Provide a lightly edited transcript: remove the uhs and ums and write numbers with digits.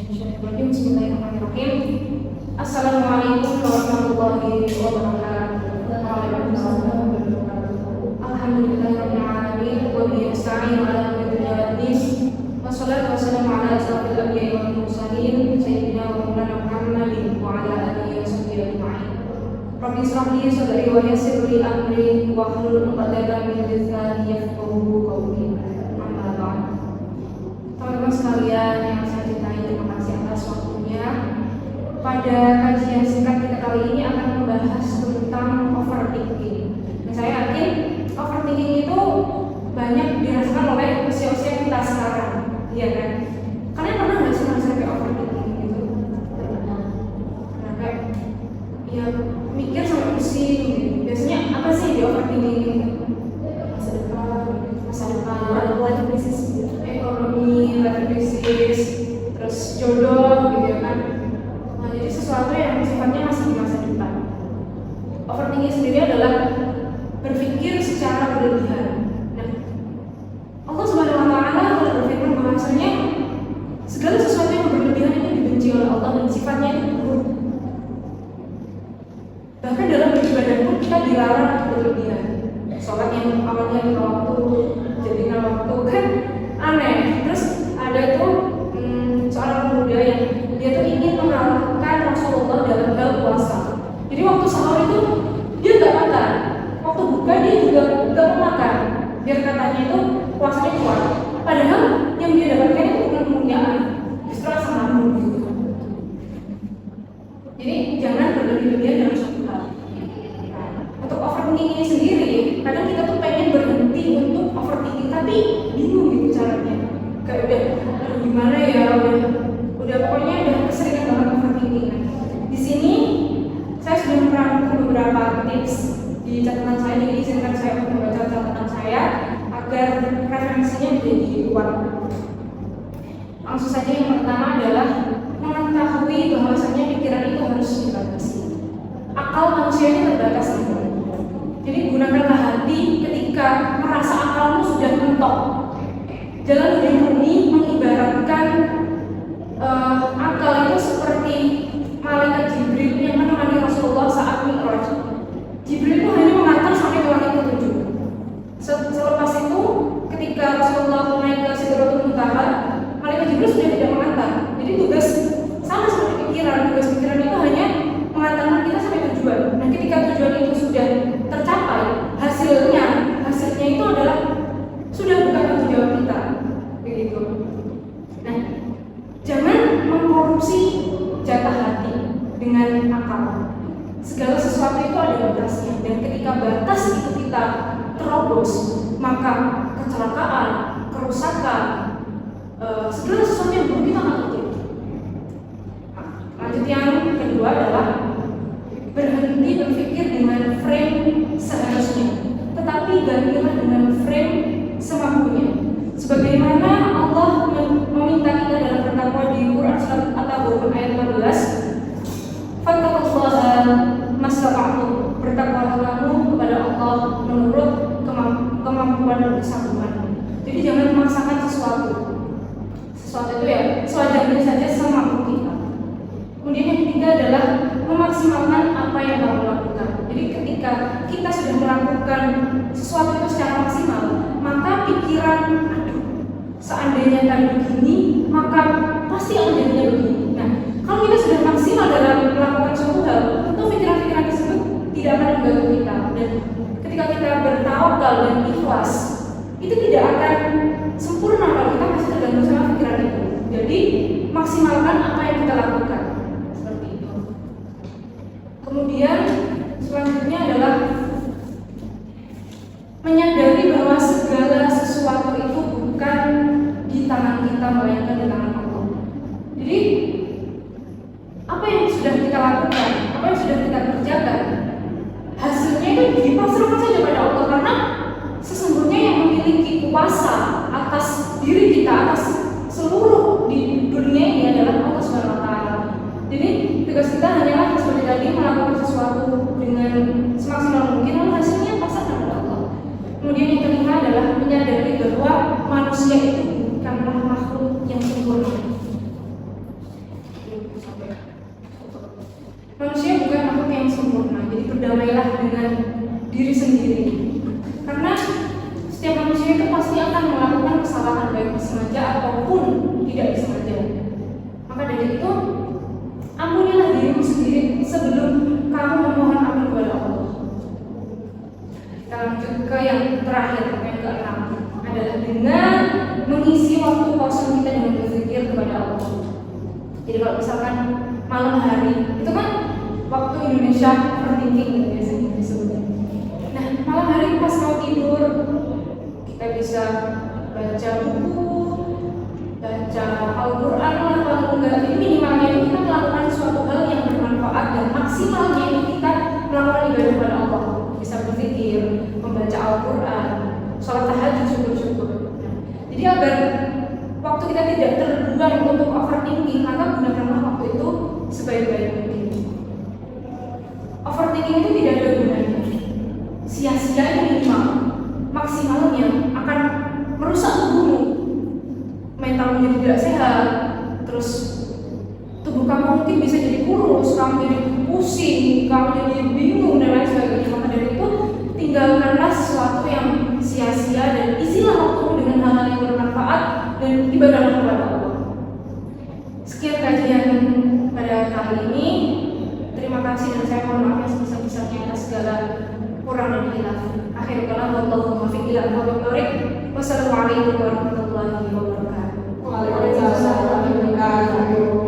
Bismillahirrahmanirrahim. Assalamualaikum warahmatullahi wabarakatuh. Alhamdulillahirabbil alamin wa bihi nasta'inu ala umuri dunya waddin. Wassalatu wassalamu ala asyrofil anbiya'i wal mursalin sayyidina wa maulana Muhammadin wa ala alihi wa sahbihi ajma'in. Rabbi ishrah li sadri wa yassir li amri wahlul 'uqdatam min lisani yafqahu qawli. Amma ba'd. Teman-teman sekalian yang saya cintai, terima kasih atas waktunya. Pada kajian singkat kita kali ini akan membahas tentang overthinking. Dan saya yakin overthinking itu banyak dirasakan oleh usia-usia kita sekarang, iya kan? Kalian pernah nggak sih merasa kayak overthinking gitu? Nah, kayak ya mikir sampai pusing gitu. Biasanya apa sih di overthinking? Masa depan, life crisis, ekonomi, life crisis, terus jodoh gitu ya kan. Nah, jadi sesuatu yang sifatnya masih di masa depan. Overthinking sendiri adalah berpikir secara berlebihan. Nah, Allah Subhanahu wa taala telah berfirman bahwasanya segala sesuatu yang berlebihan itu dibenci oleh Allah dan sifatnya itu buruk. Bahkan dalam beribadah pun kita dilarang untuk berlebihan. Sholat yang awalnya 5 waktu jadi 6 waktu kan aneh. Terus ada itu seorang pemuda yang dia tuh ingin mengalahkan Rasulullah dalam hal puasa. Jadi waktu sahur itu dia nggak makan, waktu buka dia juga nggak mau makan. Biar katanya itu puasanya kuat. Padahal yang dia dapatkan itu bukan kemuliaan, justru rasa malu gitu. Jadi jangan berlebihan dalam suatu hal. Untuk overthinking ini sendiri, kadang kita tuh pengen berhenti untuk overthinking, tapi bingung gitu caranya. Kayak udah gimana ya, udah pokoknya udah keseringan banget overthinking. Di sini saya sudah merangkum beberapa tips di catatan saya, jadi izinkan saya untuk membaca catatan saya agar referensinya menjadi kuat. Langsung saja yang pertama adalah mengetahui bahwasanya pikiran itu harus dibatasi. Akal manusia itu terbatas. Jadi gunakanlah hati ketika merasa akalmu sudah mentok. Jangan murni mengibaratkan akal itu seperti malaikat Jibril yang menemani Rasulullah saat Mi'raj. Jibril itu hanya mengantar sampai ke langit ketujuh. Selepas itu, ketika Rasulullah naik ke Sidratul Muntaha, malaikat Jibril sudah tidak mengantar. Jadi tugas sama seperti pikiran, tugas pikiran itu hanya mengantarkan kita sampai tujuan. Nah, ketika tujuan itu sudah tercapai, hasilnya itu adalah sudah bukan tanggung jawab kita, begitu. Nah, jangan mengkorupsi jatah hati dengan akal. Segala sesuatu itu ada batasnya, dan ketika batas itu kita terobos, maka kecelakaan, kerusakan, segala sesuatu yang buruk kita akan terjadi. Lanjut yang kedua adalah berhenti berpikir dengan frame seharusnya, tetapi gantilah dengan frame semampunya. Sebagaimana Allah meminta kita dalam bertakwa di Quran surat At-Taghabun ayat 14, fattaqullaha mastata'tum, bertakwalah kamu kepada Allah menurut kemampuan dan kesanggupan. Jadi jangan memaksakan sesuatu itu ya sewajarnya saja semampu kita. Kemudian yang ketiga adalah memaksimalkan apa yang kamu lakukan. Jadi ketika kita sudah melakukan sesuatu itu secara maksimal, maka pikiran seandainya tadi begini, maka pasti akan jadinya begini. Nah, kalau kita sudah maksimal dalam melakukan suatu hal, tentu pikiran-pikiran tersebut tidak akan mengganggu kita. Dan ketika kita bertawakal dan ikhlas, itu tidak akan sempurna kalau kita masih terganggu sama pikiran itu. Jadi maksimalkan apa yang kita lakukan. Seperti itu. Kemudian selanjutnya adalah menyadari bahwa segala sesuatu itu bukan di tangan kita, melainkan di tangan Allah. Jadi apa yang sudah kita lakukan, apa yang sudah kita kerjakan, hasilnya itu dipasrahkan saja pada Allah, karena sesungguhnya yang memiliki kuasa atas diri kita, atas seluruh di dunia ini adalah Allah Subhanahu wa taala. Jadi tugas kita hanyalah seperti tadi melakukan sesuatu dengan semaksimal mungkin, lalu hasilnya pasrahkan pada Allah. Kemudian yang kelima adalah menyadari bahwa manusia itu bukanlah makhluk yang sempurna. kesalahan baik disengaja ataupun tidak disengaja. Maka dari itu, ampunilah dirimu sendiri sebelum kamu memohon ampun kepada Allah. Kita lanjut ke yang terakhir, yang ke-6, adalah dengan mengisi waktu kosong kita dengan berzikir kepada Allah. Jadi kalau misalkan malam hari, itu kan waktu Indonesia overthinking gitu biasanya disebutnya. Nah, malam hari pas mau tidur, kita bisa baca buku, baca Al-Quran lah, kalau enggak, ini minimalnya itu kita melakukan suatu hal yang bermanfaat, dan maksimalnya itu kita melakukan ibadah kepada Allah. Bisa berzikir, membaca Al-Quran, sholat tahajud, syukur-syukur. Jadi agar waktu kita tidak terbuang untuk overthinking, maka gunakanlah waktu itu sebaik-baik mungkin. Overthinking itu tidak ada gunanya, sia-sianya minimal, maksimalnya akan merusak tubuhmu, mental menjadi tidak sehat, terus tubuh kamu mungkin bisa jadi kurus, kamu jadi pusing, kamu jadi bingung dan lain sebagainya. Maka dari itu tinggalkanlah sesuatu yang sia-sia dan isilah waktumu dengan hal-hal yang bermanfaat dan ibadahlah kepada Allah. Sekian kajian pada kali ini. Terima kasih, dan saya mohon maaf yang sebesar-besarnya atas segala kurang dan hilaf. Akhir kalam, wallahu muwaffiq ila aqwamit thoriq. Wassalamualaikum warahmatullahi wabarakatuh. Waalaikumsalam warahmatullahi wabarakatuh.